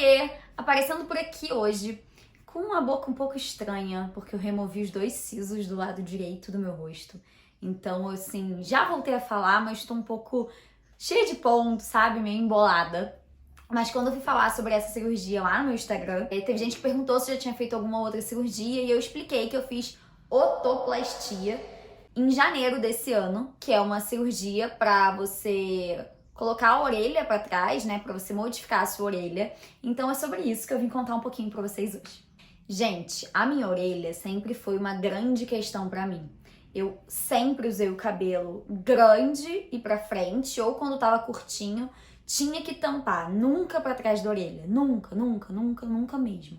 Oiê! Aparecendo por aqui hoje com uma boca um pouco estranha, porque eu removi os 2 sisos do lado direito do meu rosto. Então, assim, já voltei a falar, mas tô um pouco cheia de pontos, sabe? Meio embolada. Mas quando eu fui falar sobre essa cirurgia lá no meu Instagram, teve gente que perguntou se eu já tinha feito alguma outra cirurgia e eu expliquei que eu fiz otoplastia em janeiro desse ano, que é uma cirurgia pra você colocar a orelha pra trás, né, pra você modificar a sua orelha. Então é sobre isso que eu vim contar um pouquinho pra vocês hoje. Gente, a minha orelha sempre foi uma grande questão pra mim. Eu sempre usei o cabelo grande e pra frente, ou quando tava curtinho, tinha que tampar, nunca pra trás da orelha. Nunca, nunca, nunca, nunca mesmo.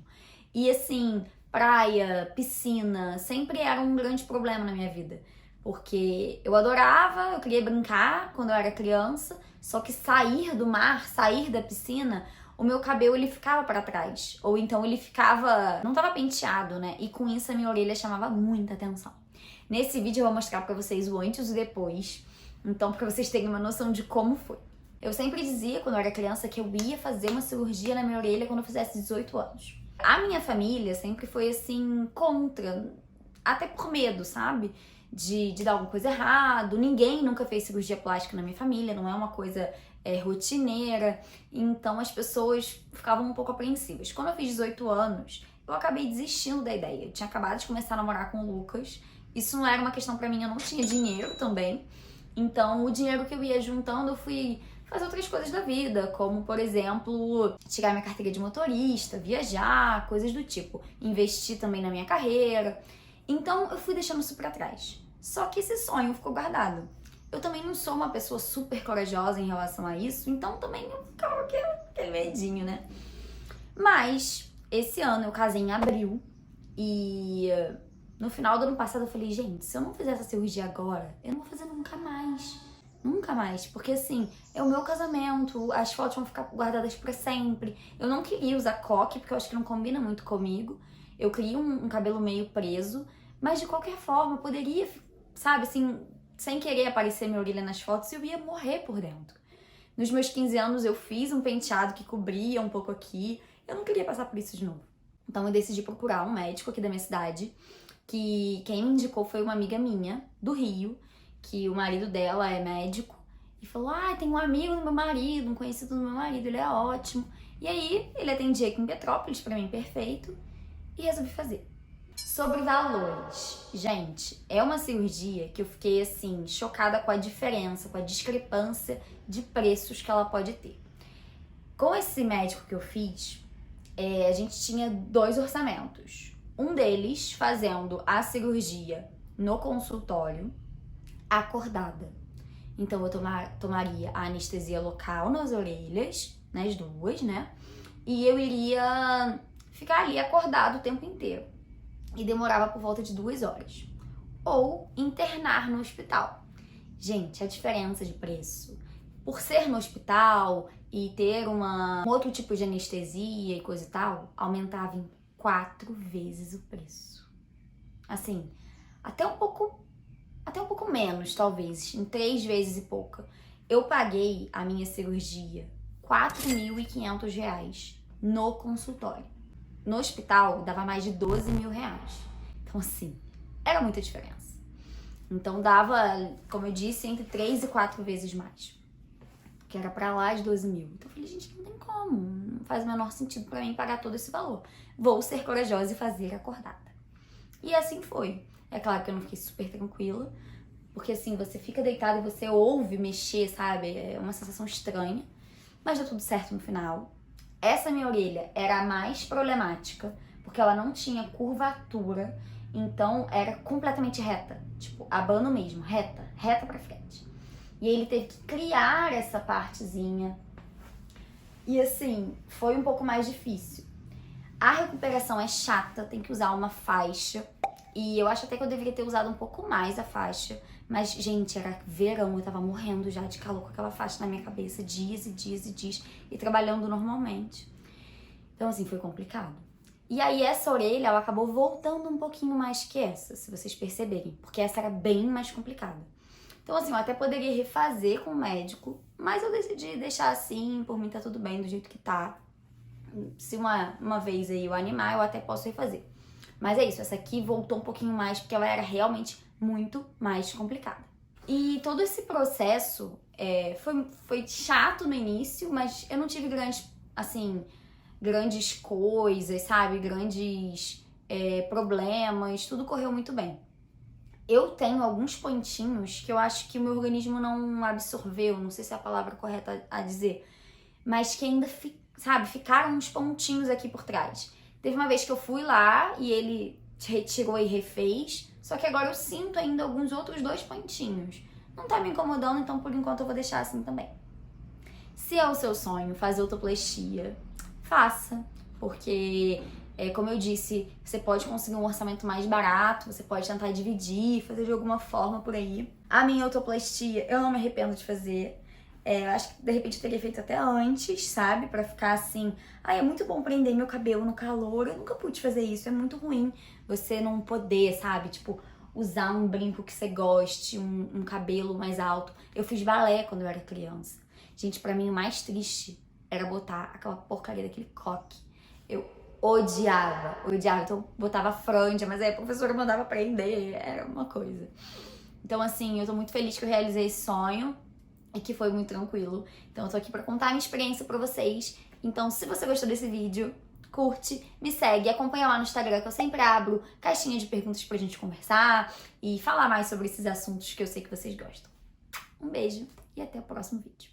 E assim, praia, piscina, sempre era um grande problema na minha vida. Porque eu adorava, eu queria brincar quando eu era criança, só que sair do mar, sair da piscina, o meu cabelo ele ficava pra trás. Ou então ele ficava, não tava penteado, né? E com isso a minha orelha chamava muita atenção. Nesse vídeo eu vou mostrar pra vocês o antes e o depois. Então, pra vocês terem uma noção de como foi. Eu sempre dizia, quando eu era criança, que eu ia fazer uma cirurgia na minha orelha quando eu fizesse 18 anos. A minha família sempre foi, assim, contra. Até por medo, sabe? De dar alguma coisa errado. Ninguém nunca fez cirurgia plástica na minha família. Não é uma coisa rotineira. Então, as pessoas ficavam um pouco apreensivas. Quando eu fiz 18 anos, eu acabei desistindo da ideia. Eu tinha acabado de começar a namorar com o Lucas. Isso não era uma questão pra mim. Eu não tinha dinheiro também. Então, o dinheiro que eu ia juntando, eu fui fazer outras coisas da vida, como, por exemplo, tirar minha carteira de motorista, viajar, coisas do tipo. Investir também na minha carreira. Então, eu fui deixando isso pra trás. Só que esse sonho ficou guardado. Eu também não sou uma pessoa super corajosa em relação a isso, então também eu ficava com aquele medinho, né? Mas, esse ano eu casei em abril e no final do ano passado eu falei, gente, se eu não fizer essa cirurgia agora, eu não vou fazer nunca mais. Nunca mais, porque assim, é o meu casamento, as fotos vão ficar guardadas pra sempre. Eu não queria usar coque, porque eu acho que não combina muito comigo. Eu queria um cabelo meio preso, mas de qualquer forma, eu poderia, sabe, assim, sem querer aparecer minha orelha nas fotos, eu ia morrer por dentro. Nos meus 15 anos eu fiz um penteado que cobria um pouco aqui, eu não queria passar por isso de novo. Então eu decidi procurar um médico aqui da minha cidade, que quem me indicou foi uma amiga minha, do Rio, que o marido dela é médico, e falou, tem um amigo do meu marido, um conhecido do meu marido, ele é ótimo. E aí, ele atendia aqui em Petrópolis, pra mim, perfeito, e resolvi fazer. Sobre valores, gente, é uma cirurgia que eu fiquei, assim, chocada com a diferença, com a discrepância de preços que ela pode ter. Com esse médico que eu fiz, a gente tinha 2 orçamentos. Um deles fazendo a cirurgia no consultório, acordada. Então eu tomaria a anestesia local nas orelhas, nas duas, né? E eu iria ficar ali acordado o tempo inteiro. E demorava por volta de 2 horas. Ou internar no hospital. Gente, a diferença de preço. Por ser no hospital e ter um outro tipo de anestesia e coisa e tal, aumentava em 4 vezes o preço. Assim, até um pouco menos, talvez, em 3 vezes e pouca. Eu paguei a minha cirurgia R$4.500 no consultório. No hospital, dava mais de R$12.000. Então, assim, era muita diferença. Então, dava, como eu disse, entre 3 e 4 vezes mais. Que era pra lá de 12 mil. Então, eu falei, gente, não tem como. Não faz o menor sentido pra mim pagar todo esse valor. Vou ser corajosa e fazer acordada. E assim foi. É claro que eu não fiquei super tranquila, porque assim, você fica deitada e você ouve mexer, sabe? É uma sensação estranha, mas deu tudo certo no final. Essa minha orelha era a mais problemática, porque ela não tinha curvatura, então era completamente reta, tipo, abano mesmo, reta pra frente. E ele teve que criar essa partezinha, e assim, foi um pouco mais difícil. A recuperação é chata, tem que usar uma faixa. E eu acho até que eu deveria ter usado um pouco mais a faixa. Mas, gente, era verão, eu tava morrendo já de calor com aquela faixa na minha cabeça, dias e dias e dias, e trabalhando normalmente. Então, assim, foi complicado. E aí, essa orelha, ela acabou voltando um pouquinho mais que essa, se vocês perceberem. Porque essa era bem mais complicada. Então, assim, eu até poderia refazer com o médico, mas eu decidi deixar assim, por mim tá tudo bem do jeito que tá. Se uma vez aí eu animar, eu até posso refazer. Mas é isso, essa aqui voltou um pouquinho mais, porque ela era realmente muito mais complicada. E todo esse processo foi chato no início, mas eu não tive grandes coisas, sabe? Grandes problemas, tudo correu muito bem. Eu tenho alguns pontinhos que eu acho que o meu organismo não absorveu, não sei se é a palavra correta a dizer, mas que ainda, ficaram uns pontinhos aqui por trás. Teve uma vez que eu fui lá e ele retirou e refez, só que agora eu sinto ainda alguns outros 2 pontinhos. Não tá me incomodando, então por enquanto eu vou deixar assim também. Se é o seu sonho fazer autoplastia, faça, porque como eu disse, você pode conseguir um orçamento mais barato, você pode tentar dividir, fazer de alguma forma por aí. A minha autoplastia, eu não me arrependo de fazer. Acho que de repente eu teria feito até antes, sabe? Pra ficar assim, é muito bom prender meu cabelo no calor. Eu nunca pude fazer isso, é muito ruim você não poder, sabe? Tipo, usar um brinco que você goste, um cabelo mais alto. Eu fiz balé quando eu era criança. Gente, pra mim o mais triste era botar aquela porcaria daquele coque. Eu odiava. Então eu botava franja, mas aí a professora mandava prender, era uma coisa. Então assim, eu tô muito feliz que eu realizei esse sonho e que foi muito tranquilo. Então eu tô aqui pra contar a minha experiência pra vocês. Então se você gostou desse vídeo, curte, me segue, acompanha lá no Instagram que eu sempre abro caixinha de perguntas pra gente conversar e falar mais sobre esses assuntos que eu sei que vocês gostam. Um beijo e até o próximo vídeo.